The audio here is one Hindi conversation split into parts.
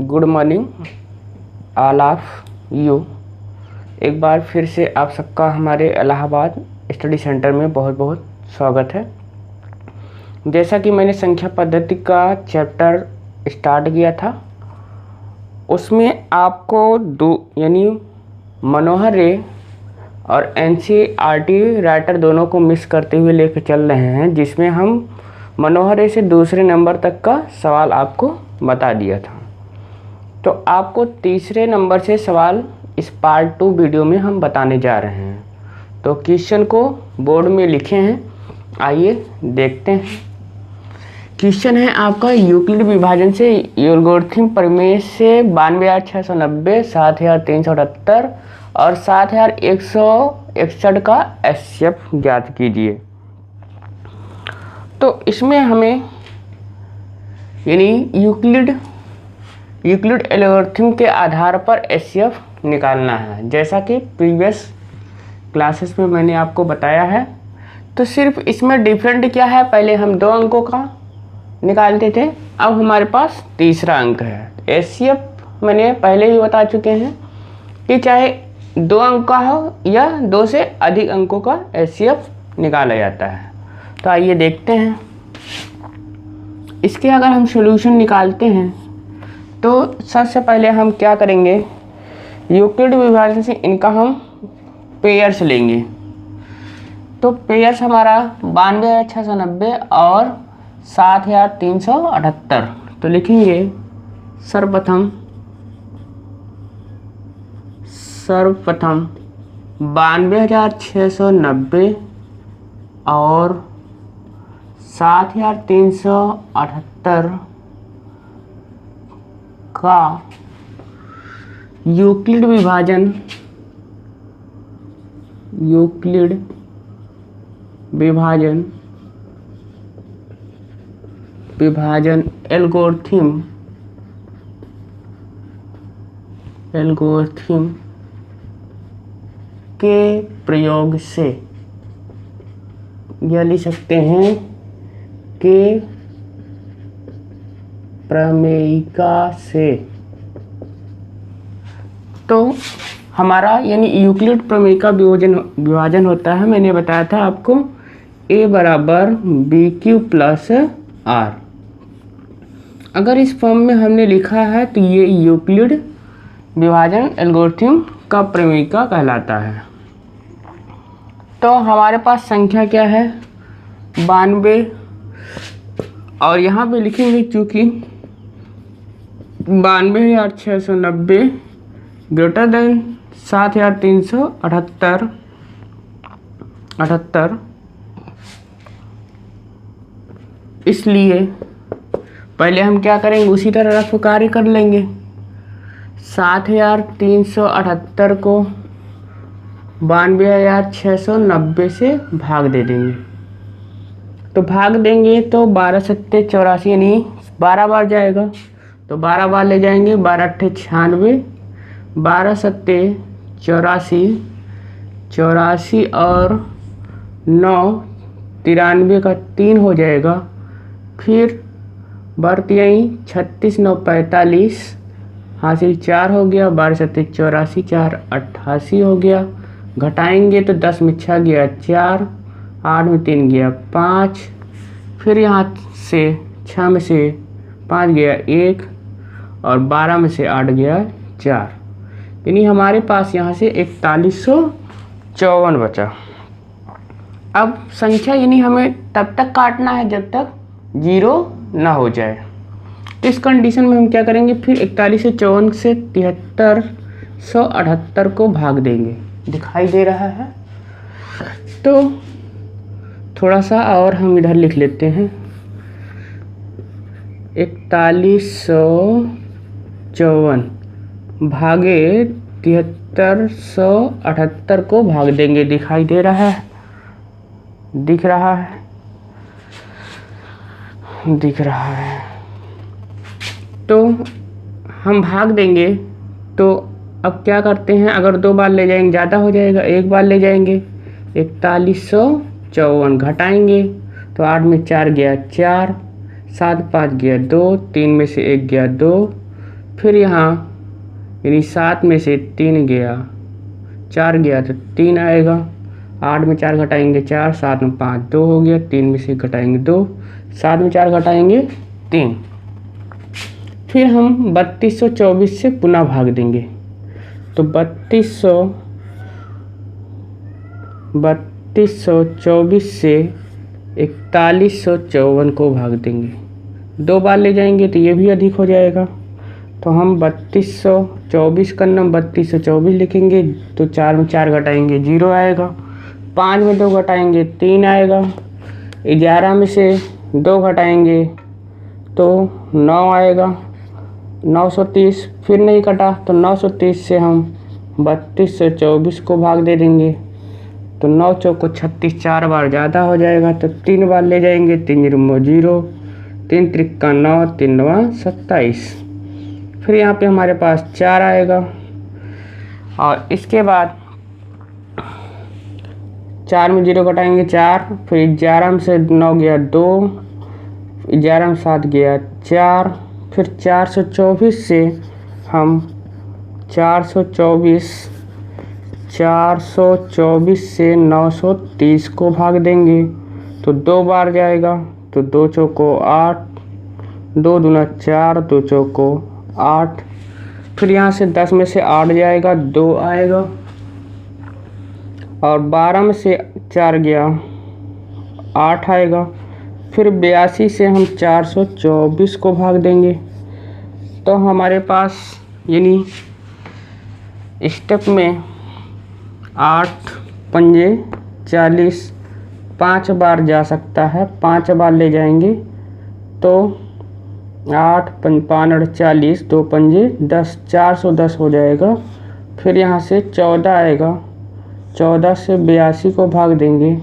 Good morning all of you. एक बार फिर से आप सबका हमारे इलाहाबाद स्टडी सेंटर में बहुत बहुत स्वागत है। जैसा कि मैंने संख्या पद्धति का चैप्टर स्टार्ट किया था, उसमें आपको दो यानी मनोहर रे और एनसीईआरटी राइटर दोनों को मिस करते हुए लेकर चल रहे हैं, जिसमें हम मनोहर रे से दूसरे नंबर तक का सवाल आपको बता दिया था। तो आपको तीसरे नंबर से सवाल इस पार्ट 2 वीडियो में हम बताने जा रहे हैं। तो क्वेश्चन को बोर्ड में लिखे हैं, आइए देखते हैं। क्वेश्चन है आपका यूक्लिड विभाजन से एल्गोरिथम प्रमेय से 92,690, 7,378 और 7,161 का एचसीएफ ज्ञात कीजिए। तो इसमें हमें यानी यूक्लिड एल्गोरिथम के आधार पर एचसीएफ निकालना है। जैसा कि प्रीवियस क्लासेस में मैंने आपको बताया है, तो सिर्फ इसमें डिफरेंट क्या है, पहले हम 2 अंकों का निकालते थे, अब हमारे पास तीसरा अंक है। एचसीएफ मैंने पहले ही बता चुके हैं कि चाहे 2 अंक का हो या 2 से अधिक अंकों का एचसीएफ निकाला जाता है। तो आइए देखते हैं। इसके अगर हम सॉल्यूशन निकालते हैं तो सबसे पहले हम क्या करेंगे, यूक्लिड विभाजन से इनका हम पेयर्स लेंगे। तो पेयर्स हमारा 92,690 और 7,378। तो लिखेंगे सर्वप्रथम 92,690 और 7,378 का यूक्लिड विभाजन एल्गोरिथम के प्रयोग से, या लिख सकते हैं के प्रमेयिका से। तो हमारा यानी यूक्लिड प्रमेय का विभाजन होता है, मैंने बताया था आपको, A बराबर BQ प्लस R। अगर इस फॉर्म में हमने लिखा है तो ये यूक्लिड विभाजन एल्गोरिथम का प्रमेयिका कहलाता है। तो हमारे पास संख्या क्या है, 92, और यहाँ पे लिखेंगे चूँकि 92,690 ग्रेटर देन 7,378, इसलिए पहले हम क्या करेंगे, उसी तरह रफ कार्य कर लेंगे। 7,378 को 92,690 से भाग दे देंगे। तो भाग देंगे तो 12 सत्ते 84 यानी 12 बार जाएगा, तो 12 बार ले जाएंगे, 12 अट्ठे 96, 12 सत्ते 84, 84 और 9 93 का 3 हो जाएगा। फिर बढ़त यहीं 36 9 45, हासिल 4 हो गया, 12 सत्ते 84, 4 88 हो गया। घटाएंगे तो 10 में 6 गया 4, 8 में 3 गया 5, फिर यहाँ से 6 में से 5 गया 1 और 12 में से 8 गया 4, यानी हमारे पास यहाँ से 4154 बचा। अब संख्या यानी हमें तब तक काटना है जब तक 0 ना हो जाए। तो इस कंडीशन में हम क्या करेंगे, फिर 4154 से 7378 को भाग देंगे। दिखाई दे रहा है, तो थोड़ा सा और हम इधर लिख लेते हैं। 4154 भागे 7378 को भाग देंगे। दिखाई दे रहा है, दिख रहा है। तो हम भाग देंगे, तो अब क्या करते हैं, अगर 2 बार ले जाएंगे ज़्यादा हो जाएगा, 1 बार ले जाएंगे। 4154 घटाएंगे तो 8 में 4 गया 4, 7 5 गया 2, 3 में से 1 गया 2, फिर यहाँ यानी 7 में से 3 गया, 4 गया तो 3 आएगा। 8 में 4 घटाएंगे 4, 7 में 5 2 हो गया, 3 में से घटाएंगे 2, 7 में 4 घटाएंगे 3। फिर हम 3224 से पुनः भाग देंगे। तो 3224 से 4154 को भाग देंगे। 2 बार ले जाएंगे तो ये भी अधिक हो जाएगा। तो हम 3224 का नाम 3224 लिखेंगे। तो 4 में 4 घटाएंगे 0 आएगा, 5 में 2 घटाएंगे 3 आएगा, 11 में से 2 घटाएंगे तो 9 आएगा, 930। फिर नहीं कटा तो 930 से हम 3224 को भाग दे देंगे। तो 9 चौको 36, 4 बार ज़्यादा हो जाएगा तो 3 बार ले जाएंगे। 3 0 0, 3 त्रिक्का 9, 3 9 27। फिर यहाँ पे हमारे पास 4 आएगा और इसके बाद 4 में 0 घटाएंगे 4, फिर 11 में से 9 गया 2, 11 में 7 गया 4, फिर 424 से हम 424 से 930 को भाग देंगे। तो 2 बार जाएगा। तो 2 चौको 8, 2 दूना 4, 2 चौको 8। फिर यहाँ से 10 में से 8 जाएगा 2 आएगा और 12 में से 4 गया 8 आएगा। फिर 82 से हम 424 को भाग देंगे। तो हमारे पास यानी स्टेप में 8 पंजे 40 5 बार जा सकता है, 5 बार ले जाएंगे तो 8 5 40, 2 पंजे 10, 410 हो जाएगा। फिर यहाँ से 14 आएगा, 14 से 82 को भाग देंगे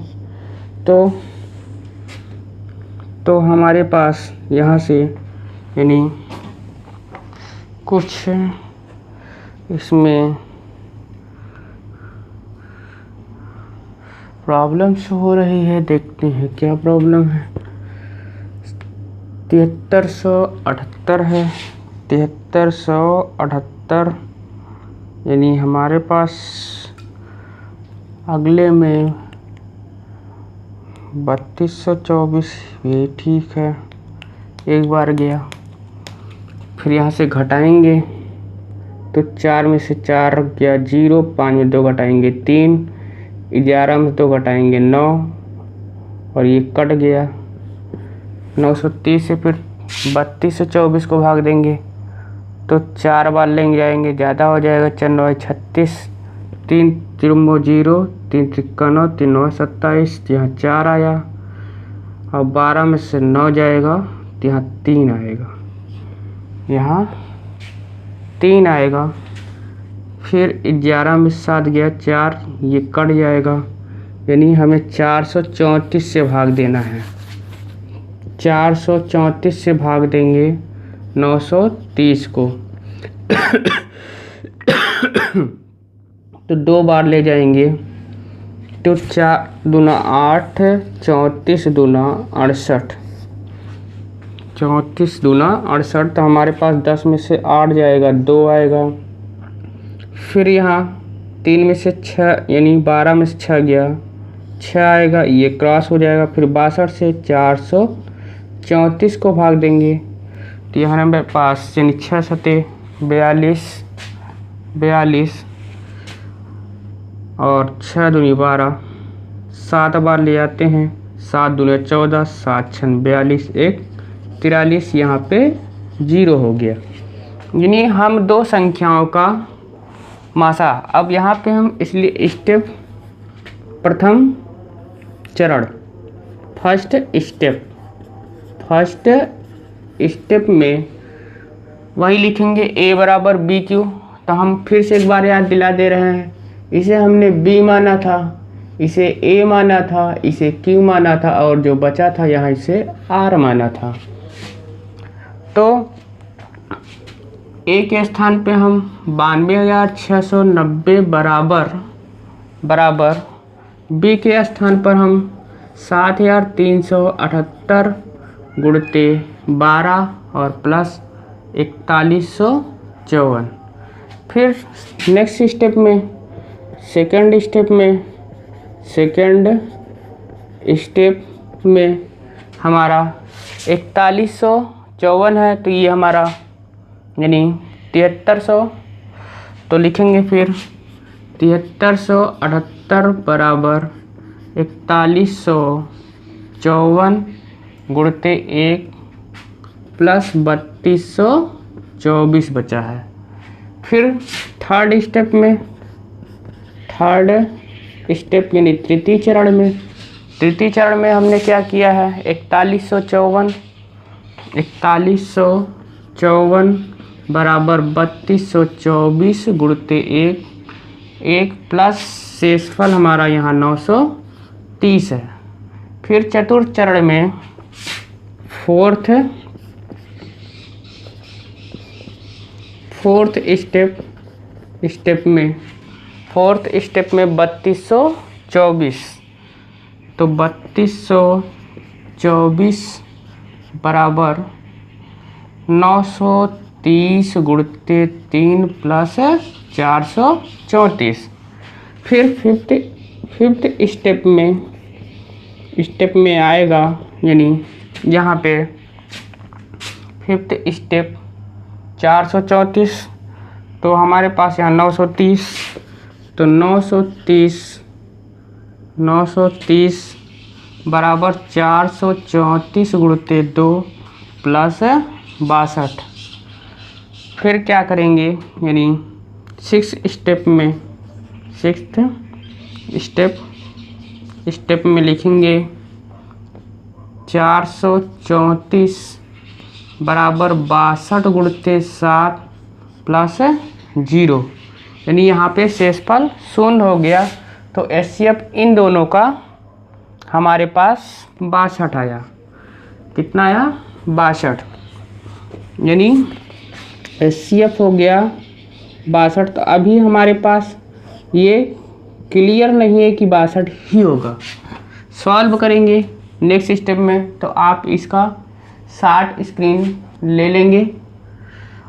तो हमारे पास यहाँ से यानी कुछ इसमें प्रॉब्लम्स हो रही है। देखते हैं क्या प्रॉब्लम है। 7378 है, 7378 यानी हमारे पास अगले में 3224 भी ठीक है, एक बार गया। फिर यहाँ से घटाएंगे तो 4 में से 4 गया 0, 5 में 2 घटाएंगे 3, 11 में 2 घटाएंगे 9 और ये कट गया। 930 से फिर 3224 को भाग देंगे तो 4 बार लेंगे जाएंगे, ज़्यादा हो जाएगा। 4 9 36, 3 0 0, 3 त्रिक्का 9, 3 9 27। यहाँ 4 आया और 12 में से 9 जाएगा तो यहाँ 3 आएगा, यहाँ 3 आएगा। फिर 11 में 7 गया 4, ये कट जाएगा। यानी हमें 434 से भाग देना है। 434 से भाग देंगे 930 को तो 2 बार ले जाएंगे तो 4 दूना 8, 34 दूना 68, 34 दूना 68। तो हमारे पास 10 में से 8 जाएगा 2 आएगा। फिर यहाँ 3 में से 6 यानी 12 में से 6 गया 6 आएगा, ये क्रॉस हो जाएगा। फिर 62 से 434 को भाग देंगे तो यहाँ हमारे पास यानी 6 सते 42 और 6 दूनी 12, 7 बार ले जाते हैं। 7 दूनी 14, 7 6 42, 1 43, यहाँ पे 0 हो गया। यानी हम 2 संख्याओं का मासा। अब यहाँ पे हम इसलिए स्टेप प्रथम चरण फर्स्ट स्टेप में वही लिखेंगे a बराबर बी क्यू। तो हम फिर से एक बार याद दिला दे रहे हैं, इसे हमने b माना था, इसे a माना था, इसे q माना था और जो बचा था यहाँ इसे r माना था। तो a के स्थान पे हम 92,690 बराबर b के स्थान पर हम 7,378 गुणते 12 और प्लस 4154 54। फिर नेक्स्ट स्टेप में, सेकंड स्टेप में हमारा 4154 है, तो ये हमारा यानी 7300। तो लिखेंगे फिर 7378 बराबर 4154 गुणते 1 प्लस 3224 बचा है। फिर थर्ड स्टेप यानी तृतीय चरण में हमने क्या किया है, 4154 बराबर 3224 गुणते 1 प्लस शेषफल हमारा यहाँ 930 है। फिर चतुर्थ चरण में फोर्थ स्टेप में 3224, तो 3224 बराबर 930 गुणते 3 प्लस 434। फिर फिफ्थ स्टेप में आएगा, यानी यहाँ पे फिफ्थ स्टेप 434, तो हमारे पास यहाँ 930, तो 930 बराबर 434 गुणते 2 प्लस 62। फिर क्या करेंगे, यानी सिक्स्थ स्टेप में लिखेंगे 434 बराबर 62 गुणते 7 प्लस 0, यानी यहाँ पे शेषफल शून्य हो गया। तो HCF इन दोनों का हमारे पास 62 आया। कितना आया, 62, यानी HCF हो गया 62। तो अभी हमारे पास ये क्लियर नहीं है कि 62 ही होगा। सॉल्व करेंगे नेक्स्ट स्टेप में, तो आप इसका 60 स्क्रीन ले लेंगे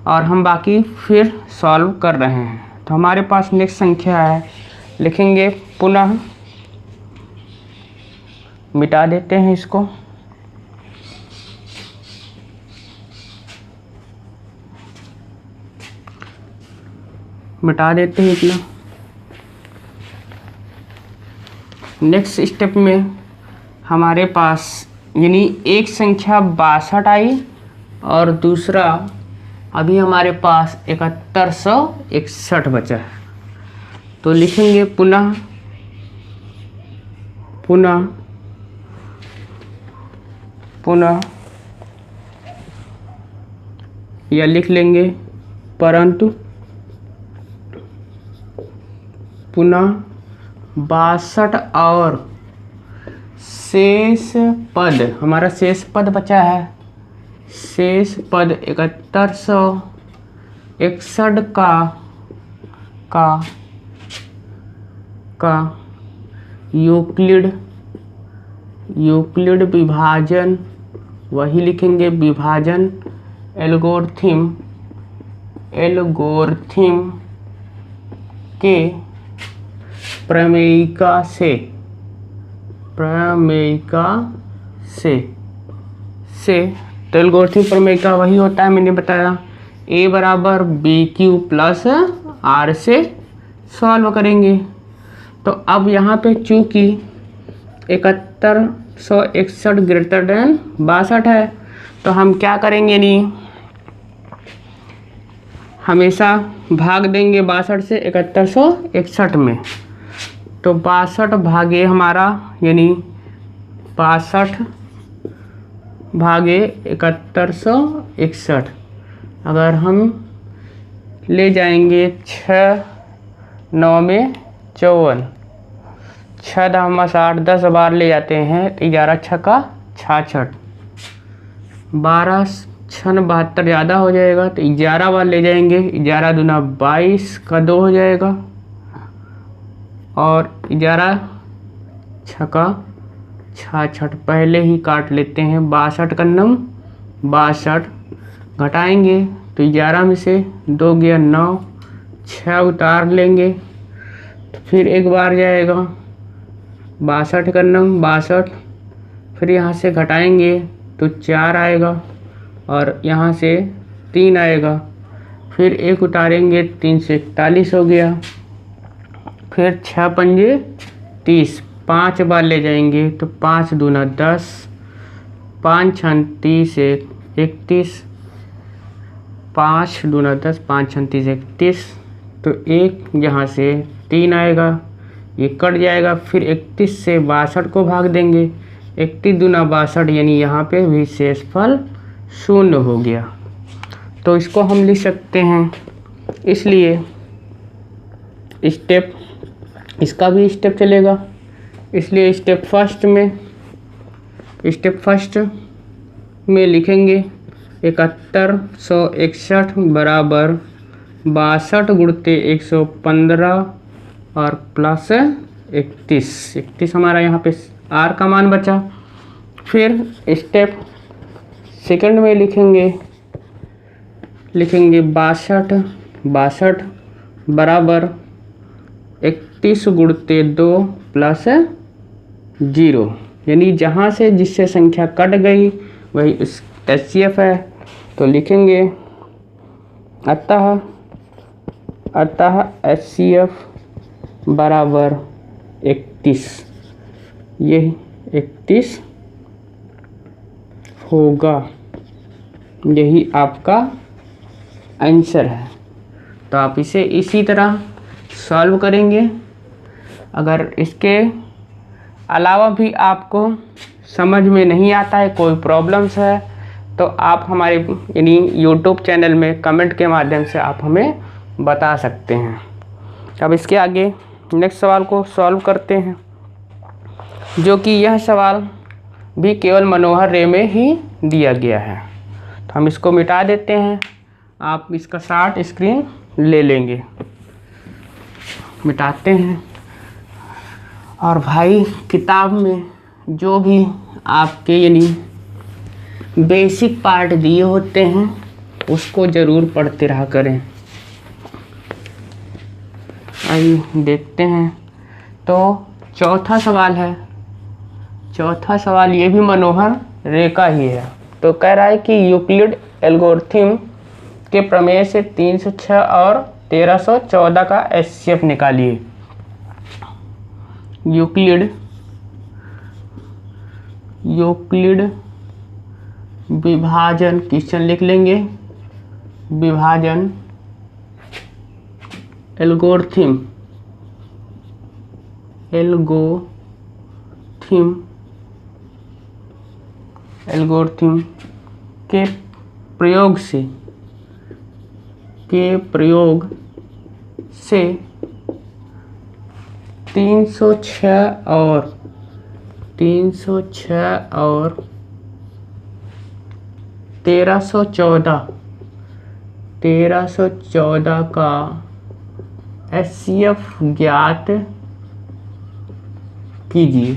और हम बाकी फिर सॉल्व कर रहे हैं। तो हमारे पास नेक्स्ट संख्या है, लिखेंगे पुनः, मिटा देते हैं इसको, मिटा देते हैं इतना। नेक्स्ट स्टेप में हमारे पास यानी एक संख्या 62 आई और दूसरा अभी हमारे पास 7161 बचा है। तो लिखेंगे पुनः या लिख लेंगे परंतु पुनः 62 और शेष पद, हमारा शेष पद बचा है, शेष पद 7161 का यूक्लिड विभाजन, वही लिखेंगे विभाजन एल्गोरिथम के प्रमेयिका से तो एल्गोरिथम प्रमेयिका वही होता है, मैंने बताया A बराबर BQ प्लस R से सॉल्व करेंगे। तो अब यहाँ पे चूँकि 7161 ग्रेटर देन 62 है, तो हम क्या करेंगे, नहीं हमेशा भाग देंगे 62 से 7161 में। तो 62 भागे हमारा यानी 62 भागे 7161, अगर हम ले जाएंगे 6 9 में 54, 6 दामा 60, 10 बार ले जाते हैं तो 11 छक्का 66, 12 6 72 ज़्यादा हो जाएगा तो 11 बार ले जाएंगे, 11 दूना 22 का 2 हो जाएगा और 11 छक्का 66 पहले ही काट लेते हैं। 62 का नम 62 घटाएंगे तो 11 में से 2 गया 9, 6 उतार लेंगे तो फिर एक बार जाएगा 62 का नंग 62, फिर यहाँ से घटाएंगे तो 4 आएगा और यहाँ से 3 आएगा, फिर एक उतारेंगे 3 से 41 हो गया, फिर 6 पंजे 30, 5 बार ले जाएंगे तो 5 दूना 10, 5 छन 30 31, 5 दूना 10, 5 छन 30 31, तो एक यहाँ से 3 आएगा, ये कट जाएगा, फिर 31 से 62 को भाग देंगे, 31 दूना 62, यानी यहाँ पे भी शेषफल 0 हो गया। तो इसको हम लिख सकते हैं, इसलिए स्टेप, इसका भी स्टेप चलेगा, इसलिए स्टेप फर्स्ट में लिखेंगे 7161 बराबर 62 गुणते 115 और प्लस 31 हमारा यहाँ पे आर का मान बचा। फिर स्टेप सेकंड में लिखेंगे 62 बराबर 31 गुणते 2 प्लस 0, यानी जहाँ से जिससे संख्या कट गई वही HCF है। तो लिखेंगे अतः HCF बराबर 31, ये 31 होगा, यही आपका आंसर है। तो आप इसे इसी तरह सॉल्व करेंगे। अगर इसके अलावा भी आपको समझ में नहीं आता है, कोई प्रॉब्लम्स है, तो आप हमारे यानी यूट्यूब चैनल में कमेंट के माध्यम से आप हमें बता सकते हैं। अब इसके आगे नेक्स्ट सवाल को सॉल्व करते हैं, जो कि यह सवाल भी केवल मनोहर रे में ही दिया गया है। तो हम इसको मिटा देते हैं, आप इसका शार्ट स्क्रीन ले लेंगे। मिटाते हैं। और भाई किताब में जो भी आपके यानी बेसिक पार्ट दिए होते हैं उसको ज़रूर पढ़ते रहा करें। आइए देखते हैं। तो चौथा सवाल है, चौथा सवाल ये भी मनोहर रे का ही है। तो कह रहा है कि यूक्लिड एल्गोरिथम के प्रमेय से 306 और 1314 का HCF निकालिए। यूक्लिड विभाजन क्वेश्चन लिख लेंगे, विभाजन एल्गोरिथम के प्रयोग से 306 और 1314 का HCF ज्ञात कीजिए।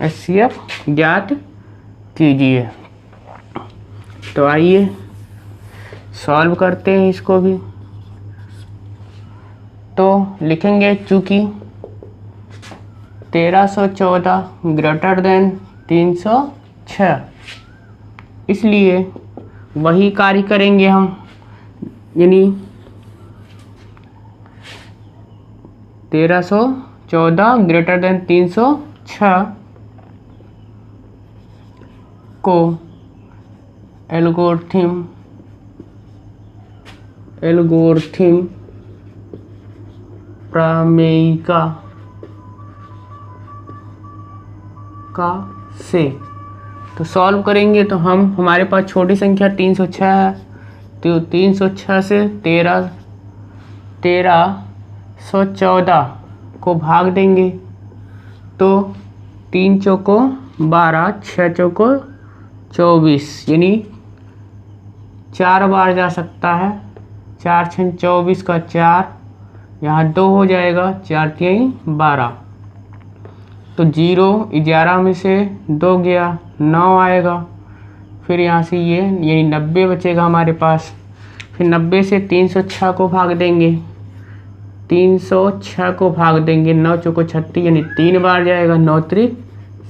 HCF ज्ञात कीजिए। तो आइए सॉल्व करते हैं इसको भी। तो लिखेंगे चूँकि 1314 ग्रेटर देन 306, इसलिए वही कार्य करेंगे हम, यानी 1314 ग्रेटर देन 306 को एल्गोरिथम प्रमेयिका से तो सॉल्व करेंगे। तो हमारे पास छोटी संख्या 306 है, तो 306 से 1314 को भाग देंगे तो 3 चौको 12, 6 चौको 24, यानी 4 बार जा सकता है। 4 छन 24 का 4, यहाँ 2 हो जाएगा, 4 3 12, तो 0 11 में से 2 गया 9 आएगा। फिर यहाँ से ये यानी 90 बचेगा हमारे पास। फिर 90 से 306 को भाग देंगे, 306 को भाग देंगे, 9 चौको 36 यानी 3 बार जाएगा, 9 त्रिक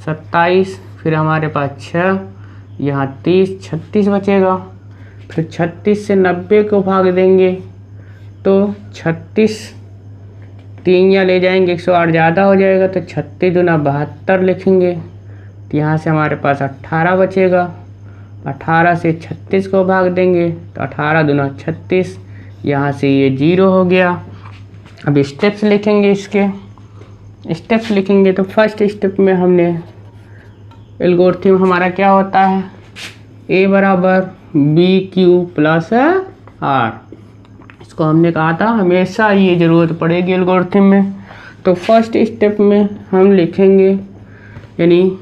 27, फिर हमारे पास 6, यहाँ 30, 36 बचेगा। फिर 36 से 90 को भाग देंगे तो 36, 3 या ले जाएंगे 108 ज़्यादा हो जाएगा, तो 36 दूना 72 लिखेंगे। तो यहाँ से हमारे पास 18 बचेगा। 18 से 36 को भाग देंगे तो 18 दूना 36, यहाँ से ये 0 हो गया। अब स्टेप्स लिखेंगे, इसके स्टेप्स लिखेंगे तो फर्स्ट स्टेप में हमने एल्गोरिथम हमारा क्या होता है, a बराबर बी क्यू प्लस आर। इसको हमने कहा था हमेशा ये ज़रूरत पड़ेगी एल्गोरिथम में। तो फर्स्ट स्टेप में हम लिखेंगे, यानी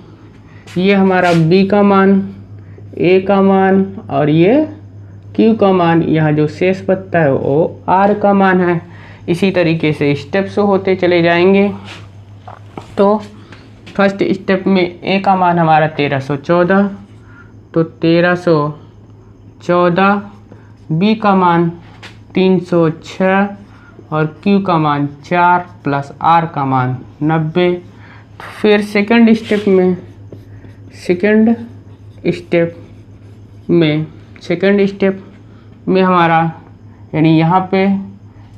ये हमारा b का मान, a का मान और ये q का मान, यहाँ जो शेष बचता है वो r का मान है। इसी तरीके से स्टेप्स होते चले जाएंगे। तो फर्स्ट स्टेप में a का मान हमारा 1314, तो 1314, b का मान 306 और q का मान 4 प्लस r का मान 90। फिर सेकंड स्टेप में हमारा, यानी यहाँ पे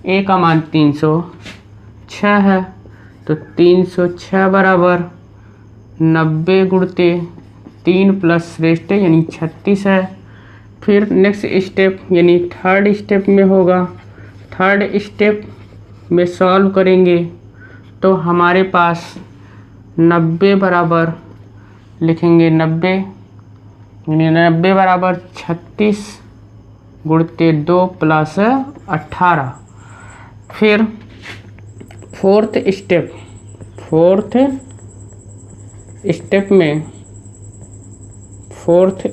a का मान 306 है, तो 306 बराबर 90 गुणते 3 प्लस रेस्ट यानी 36 है। फिर नेक्स्ट स्टेप यानी थर्ड स्टेप में होगा, थर्ड स्टेप में सॉल्व करेंगे तो हमारे पास 90 बराबर लिखेंगे, 90 यानी 90 बराबर 36 गुणते 2 प्लस 18। फिर फोर्थ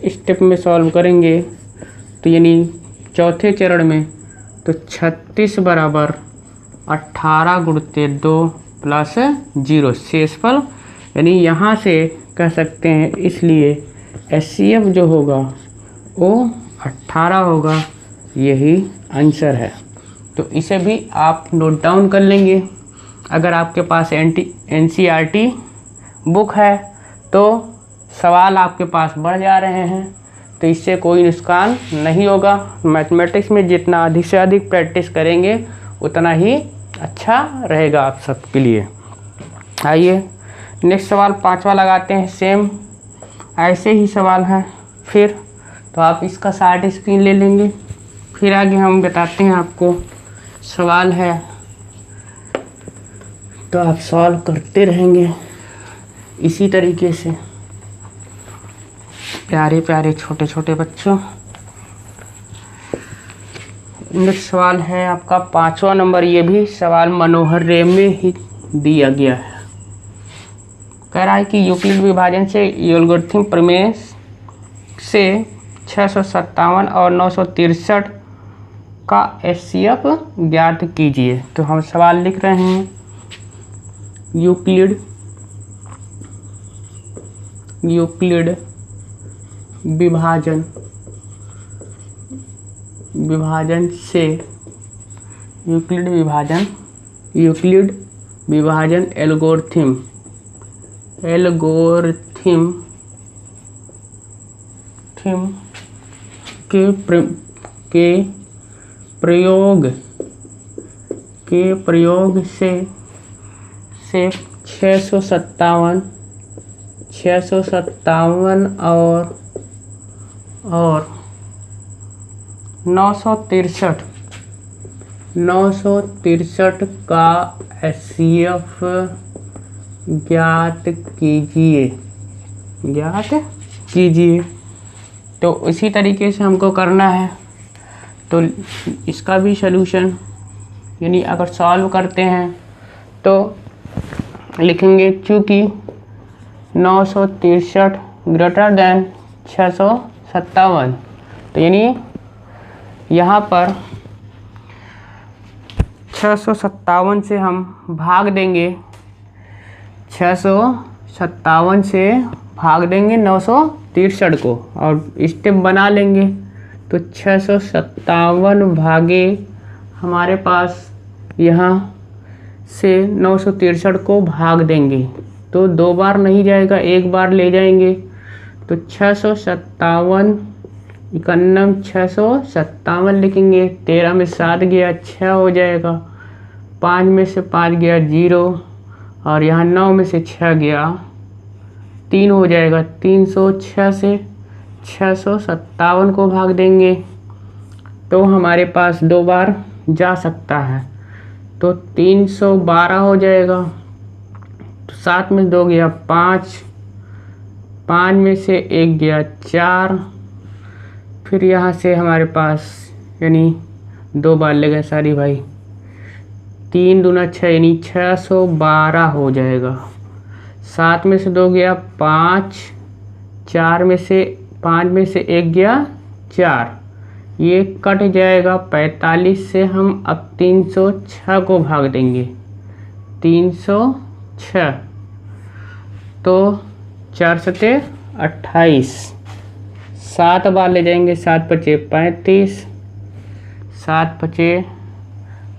स्टेप में सॉल्व करेंगे तो यानी चौथे चरण में, तो 36 बराबर 18 गुणते 2 प्लस 0 शेषफल, यानी यहाँ से कह सकते हैं, इसलिए HCF जो होगा वो 18 होगा, यही आंसर है। तो इसे भी आप नोट डाउन कर लेंगे। अगर आपके पास NCERT बुक है तो सवाल आपके पास बढ़ जा रहे हैं, तो इससे कोई नुकसान नहीं होगा। मैथमेटिक्स में जितना अधिक से अधिक प्रैक्टिस करेंगे उतना ही अच्छा रहेगा आप सबके लिए। आइए नेक्स्ट सवाल 5वां लगाते हैं। सेम ऐसे ही सवाल है, फिर तो आप इसका शार्ट स्क्रीन ले लेंगे, फिर आगे हम बताते हैं आपको। सवाल है तो आप सॉल्व करते रहेंगे इसी तरीके से। प्यारे प्यारे छोटे छोटे बच्चों, नेक्स्ट सवाल है आपका 5वां नंबर। ये भी सवाल मनोहर रे में ही दिया गया है। कह रहा है कि यूक्लिड विभाजन से एल्गोरिथम प्रमेय से 657 और 963 का HCF ज्ञात कीजिए। तो हम सवाल लिख रहे हैं, यूक्लिड विभाजन से यूक्लिड विभाजन एल्गोरिथम के प्रयोग से 657 और 963 का HCF ज्ञात कीजिए। तो इसी तरीके से हमको करना है। तो इसका भी सलूशन, यानी अगर सॉल्व करते हैं तो लिखेंगे, चूँकि 963 ग्रेटर देन 657, तो यानी यहाँ पर 657 से हम भाग देंगे, 657 से भाग देंगे 963 को और स्टेप बना लेंगे। तो 657 भागे हमारे पास यहाँ से 963 को भाग देंगे तो 2 बार नहीं जाएगा, 1 बार ले जाएंगे। तो 657 91 657 लिखेंगे। 13 में 7 गया 6 हो जाएगा, 5 में से 5 गया 0 और यहाँ 9 में से 6 गया 3 हो जाएगा। 306 से 657 को भाग देंगे तो हमारे पास 2 बार जा सकता है तो 312 हो जाएगा। तो 7 में 2 गया 5, 5 में से 1 गया 4, फिर यहाँ से हमारे पास यानी 2 बार लगेगा सारी भाई, 3 दूना 6 यानी 612 हो जाएगा। 7 में से 2 गया 5, 4 में से 5 में से 1 गया 4, ये कट जाएगा। 45 से हम अब 306 को भाग देंगे, 306 तो 4 सते 28, 7 बार ले जाएंगे, 7 पचे 35, 7 पचे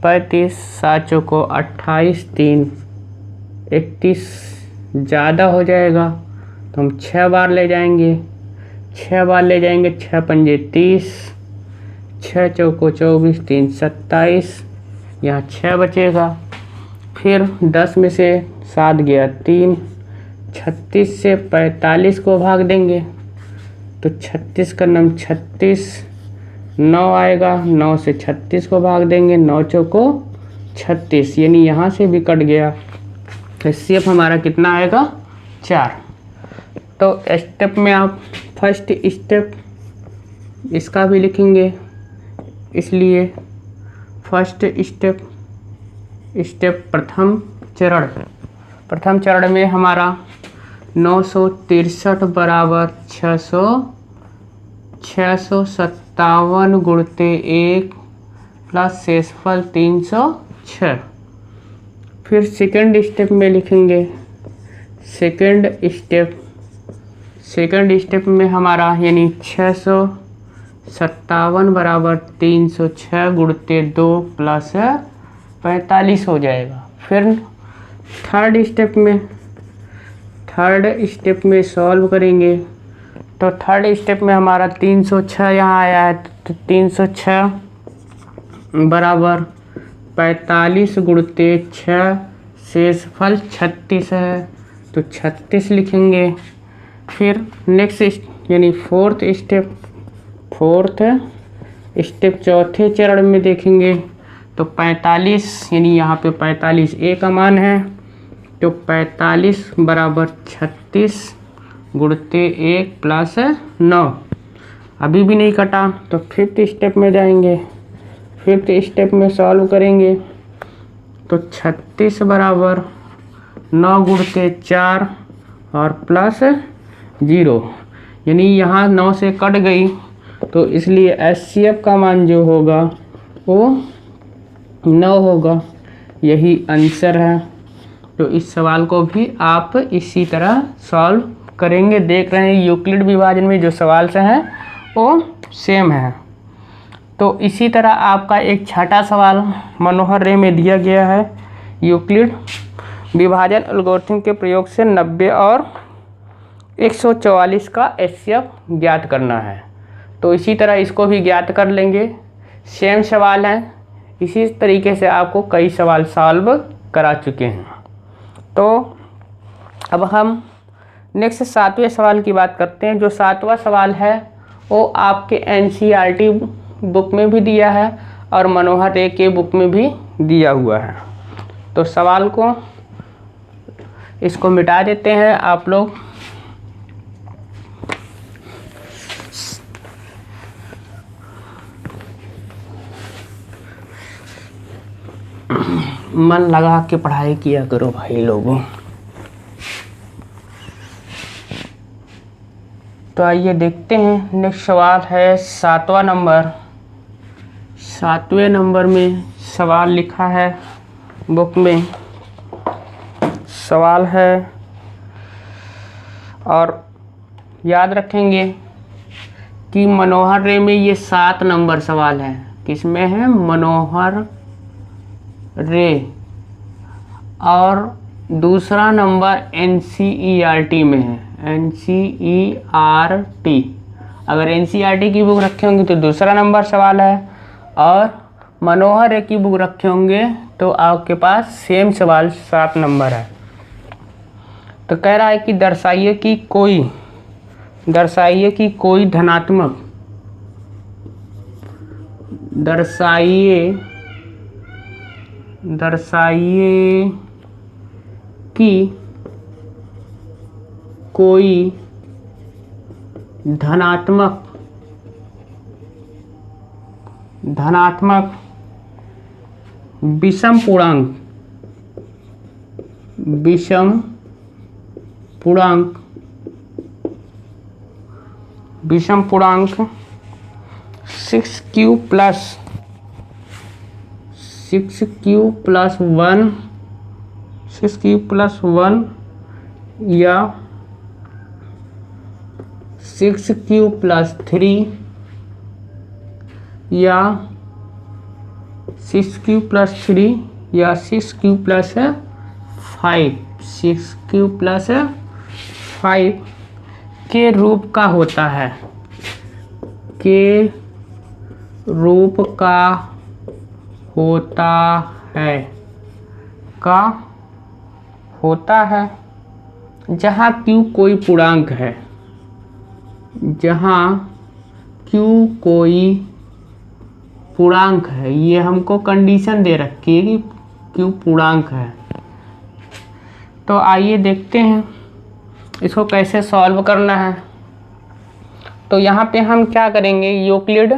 35, 7 चौको 28, 3 31 ज़्यादा हो जाएगा तो हम 6 बार ले जाएंगे, 6 बार ले जाएंगे, 6 पंजे 30, 6 चौको 24, 3 27, यहाँ 6 बचेगा। फिर 10 में से 7 गया 3, 36 से 45 को भाग देंगे तो 36 का नाम 36, 9 आएगा, 9 से 36 को भाग देंगे, 9 चौको 36 यानी यहाँ से भी कट गया। HCF हमारा कितना आएगा 4। तो स्टेप में आप फर्स्ट स्टेप इसका भी लिखेंगे, इसलिए फर्स्ट स्टेप प्रथम चरण में हमारा 963 बराबर 657 गुणते 1 प्लस शेषफल 306। फिर सेकंड स्टेप में लिखेंगे, सेकंड स्टेप में हमारा यानी 657 बराबर 306 गुणते 2 प्लस 45 हो जाएगा। फिर थर्ड स्टेप में सॉल्व करेंगे तो थर्ड स्टेप में हमारा 306 यहाँ आया है तो 306 बराबर 45 गुणते 6 शेषफल 36 है तो 36 लिखेंगे। फिर नेक्स्ट यानी फोर्थ स्टेप चौथे चरण में देखेंगे तो 45 यानी यहाँ पे 45 ए का मान है तो 45 बराबर 36 गुणते 1 प्लस 9, अभी भी नहीं कटा तो फिफ्थ स्टेप में जाएंगे। फिफ्थ स्टेप में सॉल्व करेंगे तो 36 बराबर 9 गुणते 4 और प्लस 0 यानी यहाँ 9 से कट गई तो इसलिए HCF का मान जो होगा वो 9 होगा। यही आंसर है। तो इस सवाल को भी आप इसी तरह सॉल्व करेंगे। देख रहे हैं यूक्लिड विभाजन में जो सवाल से हैं वो सेम है। तो इसी तरह आपका एक छठा सवाल मनोहर रे में दिया गया है। यूक्लिड विभाजन एल्गोरिथम के प्रयोग से 90 और 144 का HCF ज्ञात करना है। तो इसी तरह इसको भी ज्ञात कर लेंगे। सेम सवाल है, इसी तरीके से आपको कई सवाल सॉल्व करा चुके हैं। तो अब हम नेक्स्ट 7वें सवाल की बात करते हैं। जो 7वां सवाल है वो आपके NCERT बुक में भी दिया है और मनोहर रे के बुक में भी दिया हुआ है। तो सवाल को इसको मिटा देते हैं आप लोग। मन लगा के पढ़ाई किया करो भाई लोगों। तो आइए देखते हैं। नेक्स्ट सवाल है 7वां नंबर। 7वें नंबर में सवाल लिखा है बुक में। सवाल है और याद रखेंगे कि मनोहर रे में ये 7 नंबर सवाल है। किसमें है? मनोहर रे। और दूसरा नंबर NCERT में है, NCERT। अगर NCERT की बुक रखे होंगे तो दूसरा नंबर सवाल है, और मनोहर रे की बुक रखे होंगे तो आपके पास सेम सवाल 7 नंबर है। तो कह रहा है कि दर्शाइए कोई धनात्मक, दर्शाइए कि कोई धनात्मक विषम पूर्णांक 6q प्लस 1 या 6q प्लस 3 या 6q प्लस 3 या 6q प्लस 5, 6q प्लस 5 के रूप का होता है, जहाँ q कोई पूर्णांक है, ये हमको कंडीशन दे रखी है कि q पूर्णांक है। तो आइए देखते हैं इसको कैसे सॉल्व करना है। तो यहाँ पे हम क्या करेंगे, यूक्लिड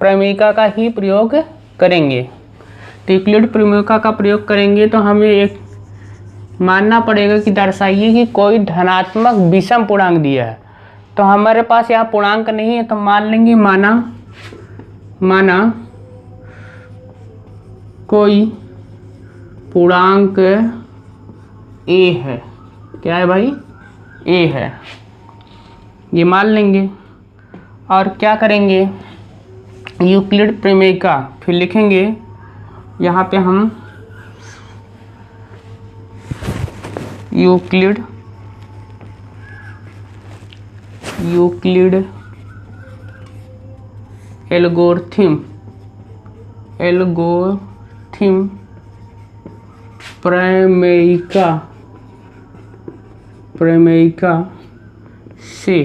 प्रमेयिका का ही प्रयोग करेंगे। तो यूक्लिड प्रमेयिका का प्रयोग करेंगे तो हमें एक मानना पड़ेगा कि दर्शाइए कि कोई धनात्मक विषम पूर्णांक दिया है। तो हमारे पास यहाँ पूर्णांक नहीं है, तो मान लेंगे माना कोई पूर्णांक a है। क्या है भाई? a है, ये मान लेंगे। और क्या करेंगे, यूक्लिड प्रमेयिका फिर लिखेंगे यहाँ पे हम यूक्लिड एल्गोरिथम प्रमेयिका से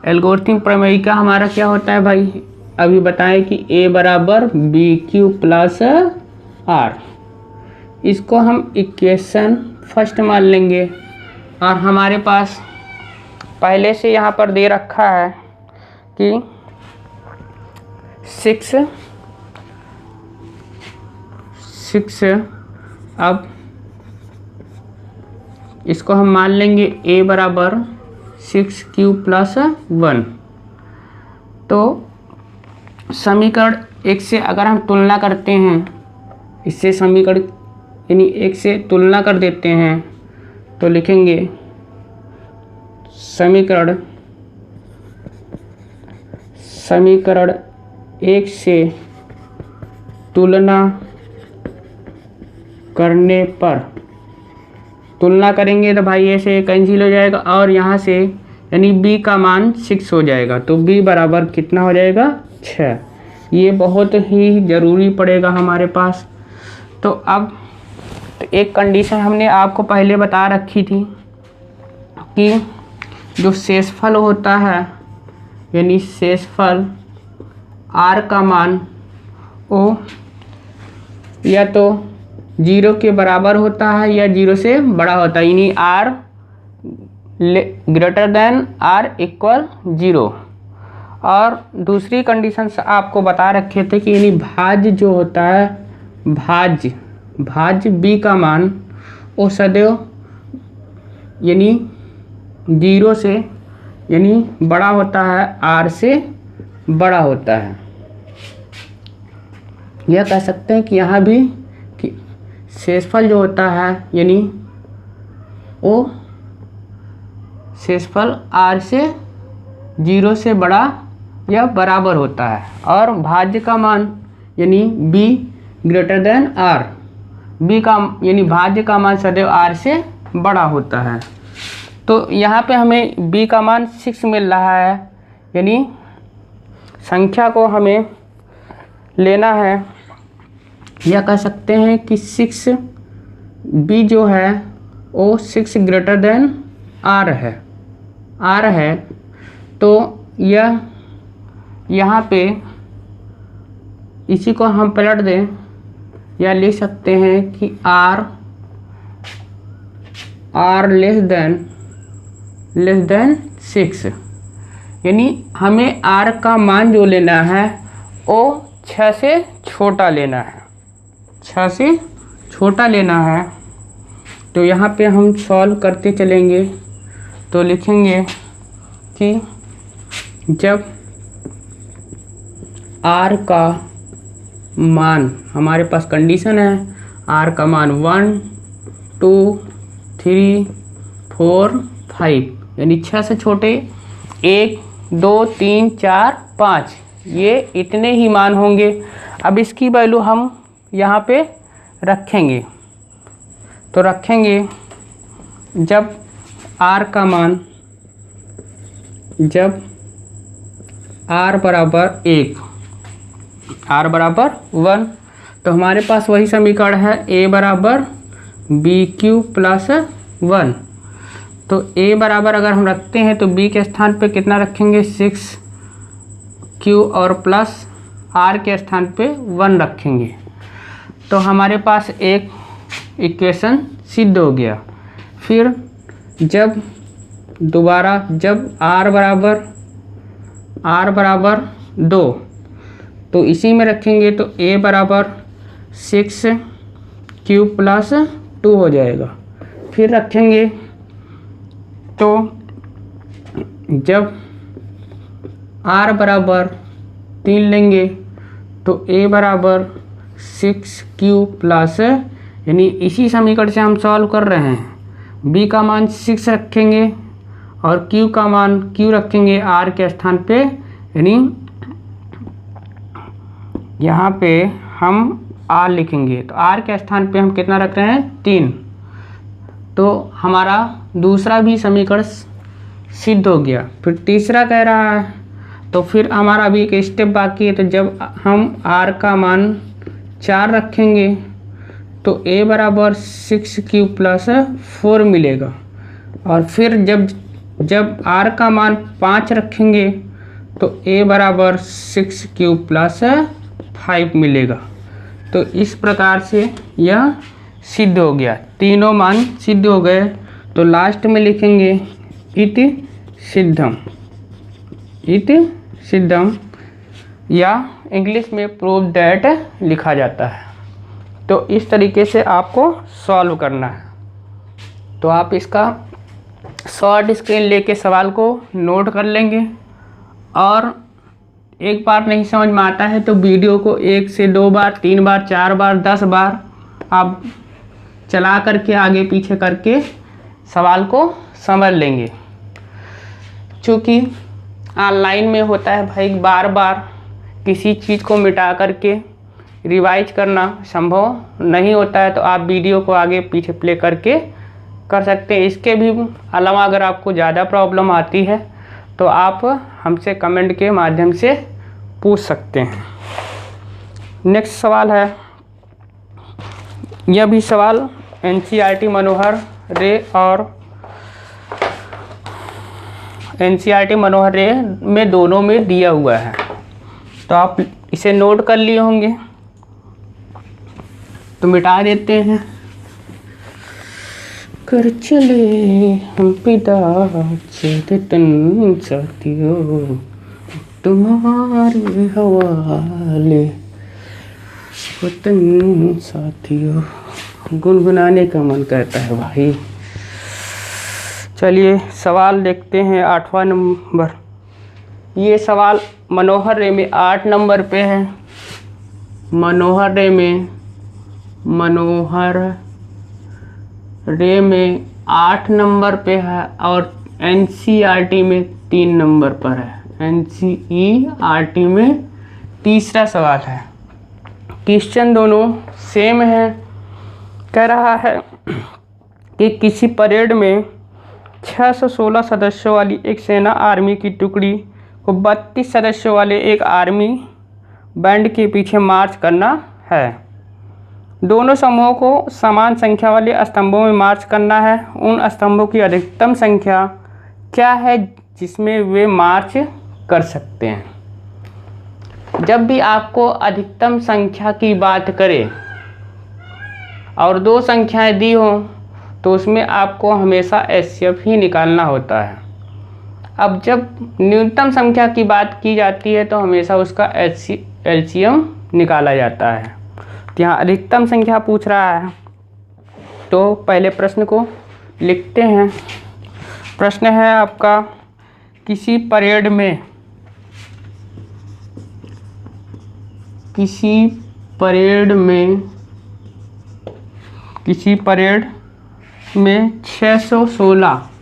एल्गोरिथम प्रमेयिका हमारा क्या होता है भाई? अभी बताएं कि a बराबर BQ प्लस R। इसको हम इक्वेशन फर्स्ट मान लेंगे। और हमारे पास पहले से यहाँ पर दे रखा है कि 6। अब इसको हम मान लेंगे a बराबर 6q प्लस 1। तो समीकरण 1 से अगर हम तुलना करते हैं, इससे समीकरण यानी 1 से तुलना कर देते हैं, तो लिखेंगे समीकरण 1 से तुलना करने पर, तुलना करेंगे तो भाई ऐसे कैंसिल हो जाएगा, और यहाँ से यानी b का मान 6 हो जाएगा। तो b बराबर कितना हो जाएगा? 6। ये बहुत ही ज़रूरी पड़ेगा हमारे पास। तो अब एक कंडीशन हमने आपको पहले बता रखी थी कि जो शेषफल होता है, यानी शेषफल r का मान वो या तो 0 के बराबर होता है या 0 से बड़ा होता है, यानी r greater than r equal 0। और दूसरी कंडीशन आपको बता रखे थे कि यानी भाज्य जो होता है, भाज्य b का मान वो सदैव यानी 0 से यानी बड़ा होता है, r से बड़ा होता है। यह कह सकते हैं कि यहाँ भी कि शेषफल जो होता है यानी वो शेषफल r से 0 से बड़ा या बराबर होता है, और भाज्य का मान यानी b greater than r, b का यानी भाज्य का मान सदैव r से बड़ा होता है। तो यहाँ पे हमें b का मान 6 मिल रहा है, यानी संख्या को हमें लेना है, या कह सकते हैं कि 6 b जो है वो 6 ग्रेटर देन r है। तो यह यहाँ पे इसी को हम पलट दें, या लिख सकते हैं कि r लेस देन 6, यानी हमें r का मान जो लेना है वो 6 से छोटा लेना है, 6 से छोटा लेना है। तो यहाँ पे हम सॉल्व करते चलेंगे, तो लिखेंगे कि जब r का मान, हमारे पास कंडीशन है r का मान 1 2 3 4 5, यानी 6 से छोटे 1 2 3 4 5, ये इतने ही मान होंगे। अब इसकी वैल्यू हम यहाँ पे रखेंगे, तो रखेंगे जब r का मान, जब r बराबर 1, r बराबर 1, तो हमारे पास वही समीकरण है a बराबर BQ प्लस 1। तो a बराबर अगर हम रखते हैं तो b के स्थान पे कितना रखेंगे 6q, और प्लस r के स्थान पे 1 रखेंगे। तो हमारे पास एक इक्वेशन सिद्ध हो गया। फिर जब दोबारा जब r बराबर 2, तो इसी में रखेंगे तो a बराबर 6q प्लस 2 हो जाएगा। फिर रखेंगे तो जब r बराबर 3 लेंगे तो a बराबर 6q प्लस, यानी इसी समीकरण से हम सॉल्व कर रहे हैं, b का मान 6 रखेंगे और q का मान q रखेंगे r के स्थान पे, यानी यहाँ पे हम r लिखेंगे, तो r के स्थान पे हम कितना रख रहे हैं 3। तो हमारा दूसरा भी समीकरण सिद्ध हो गया। फिर तीसरा कह रहा है, तो फिर हमारा अभी एक स्टेप बाकी है। तो जब हम r का मान 4 रखेंगे तो a बराबर 6q प्लस 4 मिलेगा, और फिर जब r का मान 5 रखेंगे तो a बराबर 6q प्लस 5 मिलेगा। तो इस प्रकार से यह सिद्ध हो गया, तीनों मान सिद्ध हो गए। तो लास्ट में लिखेंगे इति सिद्धम, या इंग्लिश में प्रूव दैट लिखा जाता है। तो इस तरीके से आपको सॉल्व करना है। तो आप इसका शॉर्ट स्क्रीन लेके सवाल को नोट कर लेंगे, और एक बार नहीं समझ में आता है तो वीडियो को 1 से 2 बार 3 बार 4 बार 10 बार आप चला करके आगे पीछे करके सवाल को समझ लेंगे। क्योंकि ऑनलाइन में होता है भाई, बार बार किसी चीज़ को मिटा करके रिवाइज करना संभव नहीं होता है, तो आप वीडियो को आगे पीछे प्ले करके कर सकते हैं। इसके भी अलावा अगर आपको ज़्यादा प्रॉब्लम आती है तो आप हमसे कमेंट के माध्यम से पूछ सकते हैं। नेक्स्ट सवाल है, यह भी सवाल NCERT मनोहर रे में दोनों में दिया हुआ है, तो आप इसे नोट कर लिए होंगे। तो मिटा देते हैं। कर चले हम पिता चेतन साथियों तुम्हारे हवाले वतन साथियों, गुनगुनाने का मन करता है भाई। चलिए सवाल देखते हैं 8वां नंबर। ये सवाल मनोहर रे में 8 नंबर पे है। मनोहर रे में 8 नंबर पे है, और एनसीईआरटी में 3 नंबर पर है, एनसीईआरटी में तीसरा सवाल है। क्वेश्चन दोनों सेम है। कह रहा है कि किसी परेड में 616 सदस्यों वाली एक सेना आर्मी की टुकड़ी को 32 सदस्यों वाले एक आर्मी बैंड के पीछे मार्च करना है। दोनों समूहों को समान संख्या वाले स्तंभों में मार्च करना है। उन स्तंभों की अधिकतम संख्या क्या है जिसमें वे मार्च कर सकते हैं। जब भी आपको अधिकतम संख्या की बात करें और 2 संख्याएं दी हों तो उसमें आपको हमेशा एचसीएफ ही निकालना होता है। अब जब न्यूनतम संख्या की बात की जाती है तो हमेशा उसका एलसीएम निकाला जाता है। तो यहाँ अधिकतम संख्या पूछ रहा है तो पहले प्रश्न को लिखते हैं। प्रश्न है आपका, किसी परेड में 616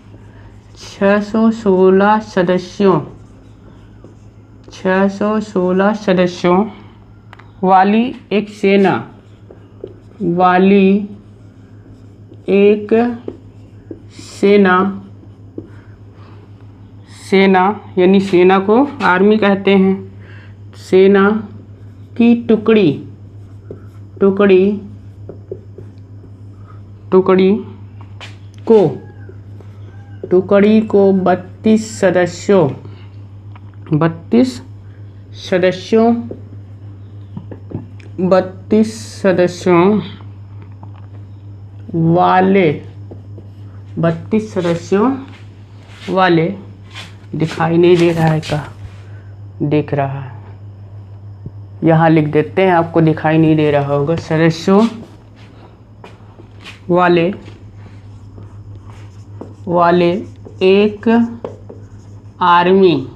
सदस्यों वाली एक सेना यानी सेना को आर्मी कहते हैं। सेना की टुकड़ी को 32 सदस्यों वाले दिखाई नहीं दे रहा है का दिख रहा है, यहाँ लिख देते हैं, आपको दिखाई नहीं दे रहा होगा। सदस्यों वाले एक आर्मी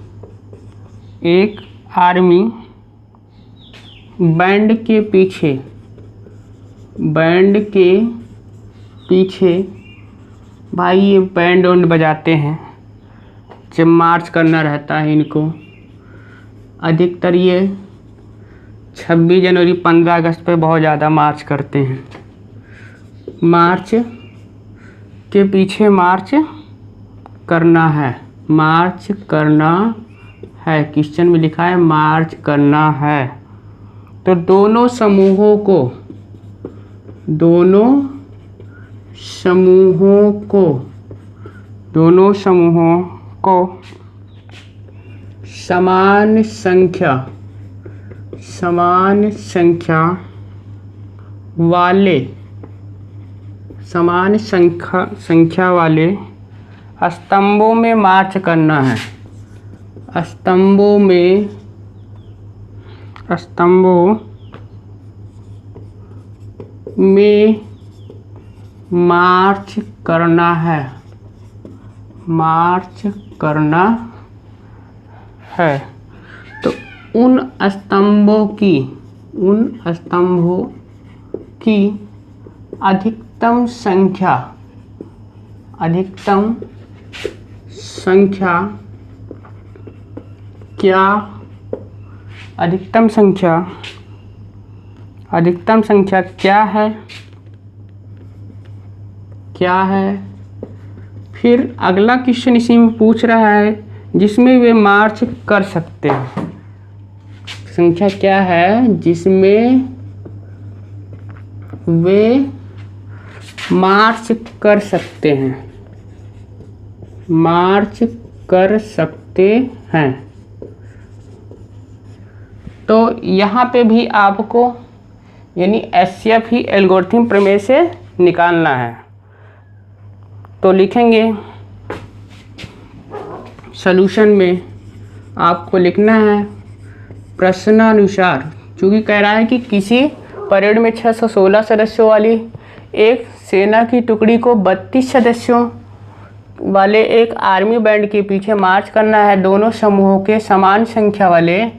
बैंड के पीछे भाई ये बैंड वैंड बजाते हैं जब मार्च करना रहता है इनको। अधिकतर ये 26 जनवरी 15 अगस्त पे बहुत ज़्यादा मार्च करते हैं। मार्च के पीछे मार्च करना है, क्वेश्चन में लिखा है मार्च करना है। तो दोनों समूहों को समान संख्या वाले स्तंभों में मार्च करना है। स्तंभों में मार्च करना है। तो उन स्तंभों की अधिकतम संख्या क्या है। फिर अगला क्वेश्चन इसी में पूछ रहा है जिसमें वे मार्च कर सकते हैं। संख्या क्या है जिसमें वे मार्च कर सकते हैं। तो यहाँ पे भी आपको यानी एचसीएफ ही एल्गोरिथम प्रमेय से निकालना है। तो लिखेंगे सॉल्यूशन में आपको लिखना है प्रश्नानुसार, चूँकि कह रहा है कि किसी परेड में 616 सदस्यों वाली एक सेना की टुकड़ी को 32 सदस्यों वाले एक आर्मी बैंड के पीछे मार्च करना है। दोनों समूहों के समान संख्या वाले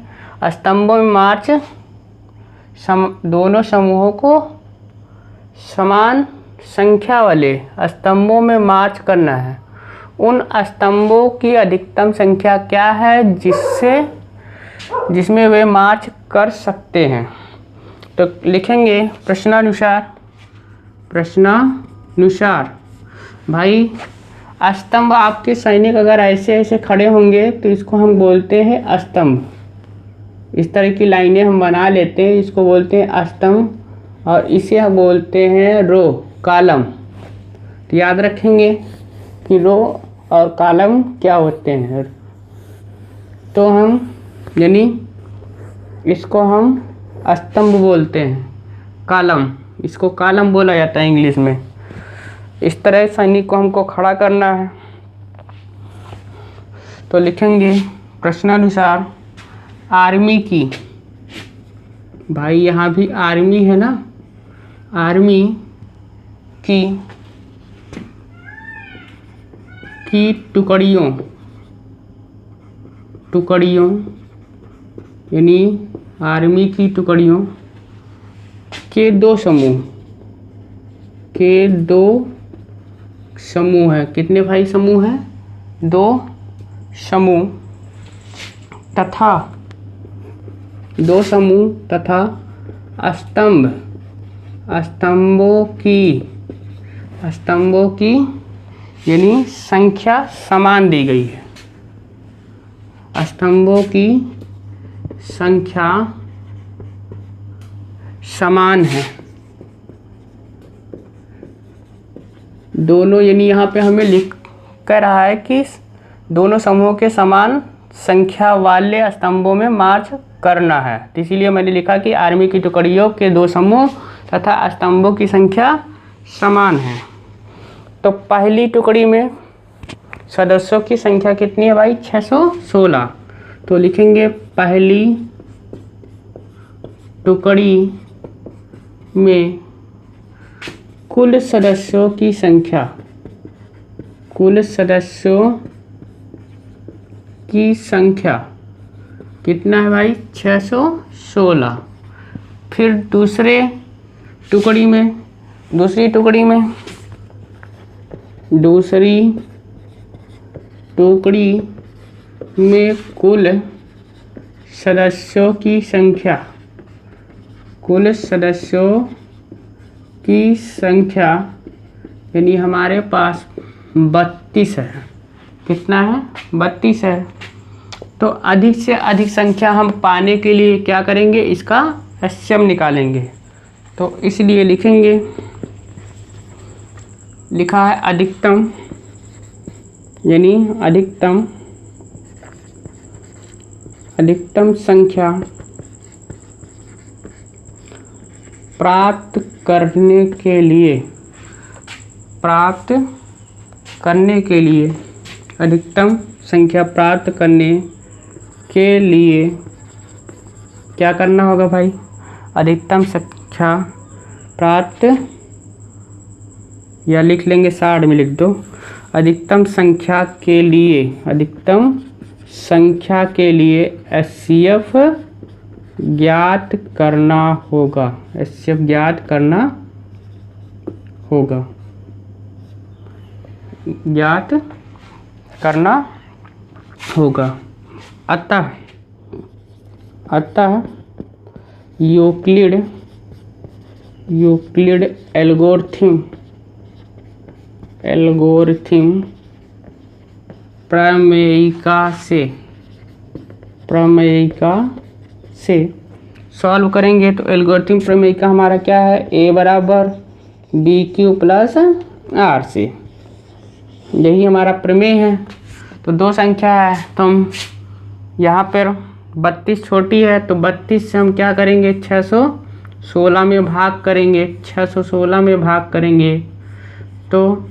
स्तंभों में मार्च दोनों समूहों को समान संख्या वाले स्तंभों में मार्च करना है। उन स्तंभों की अधिकतम संख्या क्या है जिसमें वे मार्च कर सकते हैं। तो लिखेंगे प्रश्नानुसार भाई स्तंभ आपके सैनिक अगर ऐसे ऐसे खड़े होंगे तो इसको हम बोलते हैं स्तंभ। इस तरह की लाइनें हम बना लेते हैं, इसको बोलते हैं स्तंभ, और इसे हम बोलते हैं रो, कॉलम। तो याद रखेंगे कि रो और कॉलम क्या होते हैं। तो हम यानी इसको हम स्तंभ बोलते हैं, कॉलम, इसको कॉलम बोला जाता है इंग्लिश में। इस तरह सैनिक को हमको खड़ा करना है। तो लिखेंगे प्रश्नानुसार आर्मी की, भाई यहाँ भी आर्मी है ना, आर्मी की टुकड़ियों यानी आर्मी की टुकड़ियों के दो समूह है। कितने भाई समूह हैं? 2 समूह तथा स्तंभों की यानी संख्या समान दी गई है। स्तंभों की संख्या समान है दोनों, यानी यहाँ पे हमें लिख कर रहा है कि दोनों समूहों के समान संख्या वाले स्तंभों में मार्च करना है। तो इसीलिए मैंने लिखा कि आर्मी की टुकड़ियों के 2 समूह तथा स्तंभों की संख्या समान है। तो पहली टुकड़ी में सदस्यों की संख्या कितनी है भाई? 616। तो लिखेंगे पहली टुकड़ी में कुल सदस्यों की संख्या कितना है भाई? 616। फिर दूसरी टुकड़ी में कुल सदस्यों की संख्या यानी हमारे पास 32 है। कितना है? 32 है। तो अधिक से अधिक संख्या हम पाने के लिए क्या करेंगे? इसका एचसीएम निकालेंगे। तो इसलिए लिखा है अधिकतम, यानी अधिकतम संख्या प्राप्त करने के लिए अधिकतम संख्या प्राप्त करने के लिए क्या करना होगा भाई? अधिकतम संख्या प्राप्त, या लिख लेंगे 60 में लिख दो, अधिकतम संख्या के लिए एचसीएफ ज्ञात करना होगा। अतः यूक्लिड एल्गोरिथम प्रमेयिका से सॉल्व करेंगे। तो एल्गोरिथम प्रमेयिका हमारा क्या है? A बराबर BQ प्लस RC, यही हमारा प्रमेय है। तो 2 संख्या है, तो हम यहाँ पर 32 छोटी है, तो 32 से हम क्या करेंगे? 616 में भाग करेंगे। 616 में भाग करेंगे तो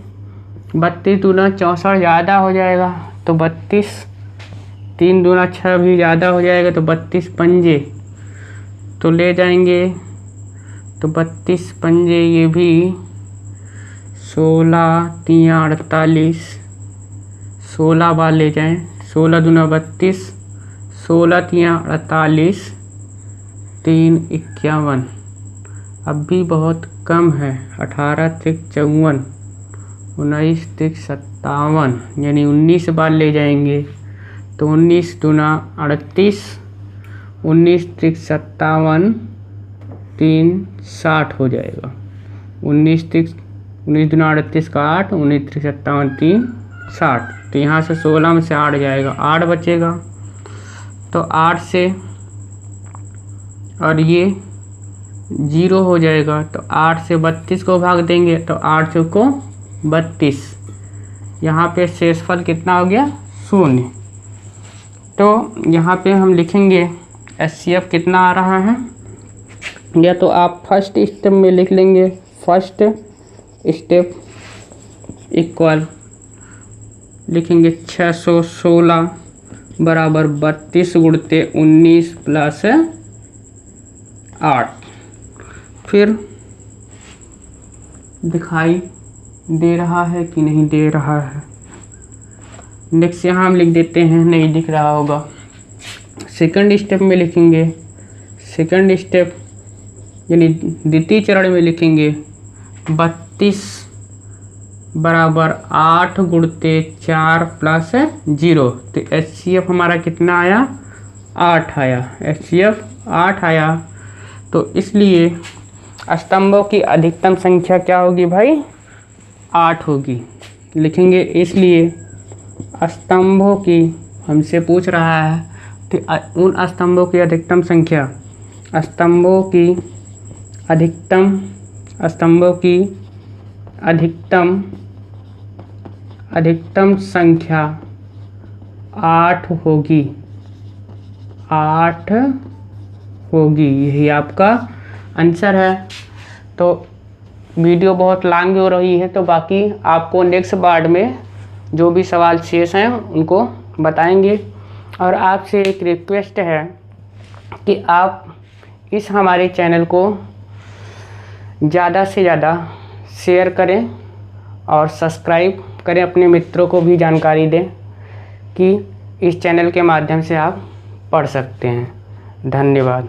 32 दूना 64 ज़्यादा हो जाएगा, तो 32, 3 दूना 6 भी ज़्यादा हो जाएगा, तो 32 पंजे तो ले जाएंगे। तो 32 पंजे ये भी 16 3 48, 16 बार ले जाएं, 16 दूना 32, 16 3 48, 3 51, अब भी बहुत कम है। 18 3 54 19 तिक 57 यानी 19 बार ले जाएंगे तो 19 दूना 38, 19 तिक 57, 3 60 हो जाएगा। 19 दूना 38 का 8, 19 तिक 57, 3 60। तो यहाँ से 16 में से 8 जाएगा, 8 बचेगा। तो 8 से और ये 0 हो जाएगा। तो 8 से 32 को भाग देंगे तो 8 चौको 32। यहाँ पे शेषफल कितना हो गया? 0। तो यहाँ पे हम लिखेंगे HCF कितना आ रहा है, या तो आप फर्स्ट स्टेप में लिख लेंगे। फर्स्ट स्टेप इक्वल लिखेंगे 616 बराबर 32 गुणते 19 प्लस 8। फिर दिखाई दे रहा है कि नहीं दे रहा है? नेक्स्ट यहाँ हम लिख देते हैं, नहीं दिख रहा होगा। सेकंड स्टेप में लिखेंगे, सेकंड स्टेप यानी द्वितीय चरण में लिखेंगे 32 बराबर 8 गुणते 4 प्लस 0। तो HCF हमारा कितना आया? 8 आया। HCF 8 आया। तो इसलिए स्तंभों की अधिकतम संख्या क्या होगी भाई? 8 होगी। लिखेंगे इसलिए स्तंभों की, हमसे पूछ रहा है तो उन स्तंभों की अधिकतम संख्या, स्तंभों की अधिकतम, स्तंभों की अधिकतम संख्या 8 होगी, 8 होगी। यही आपका आंसर है। तो वीडियो बहुत लंबी हो रही है, तो बाकी आपको नेक्स्ट पार्ट में जो भी सवाल शेष हैं उनको बताएंगे। और आपसे एक रिक्वेस्ट है कि आप इस हमारे चैनल को ज़्यादा से ज़्यादा शेयर करें और सब्सक्राइब करें, अपने मित्रों को भी जानकारी दें कि इस चैनल के माध्यम से आप पढ़ सकते हैं। धन्यवाद।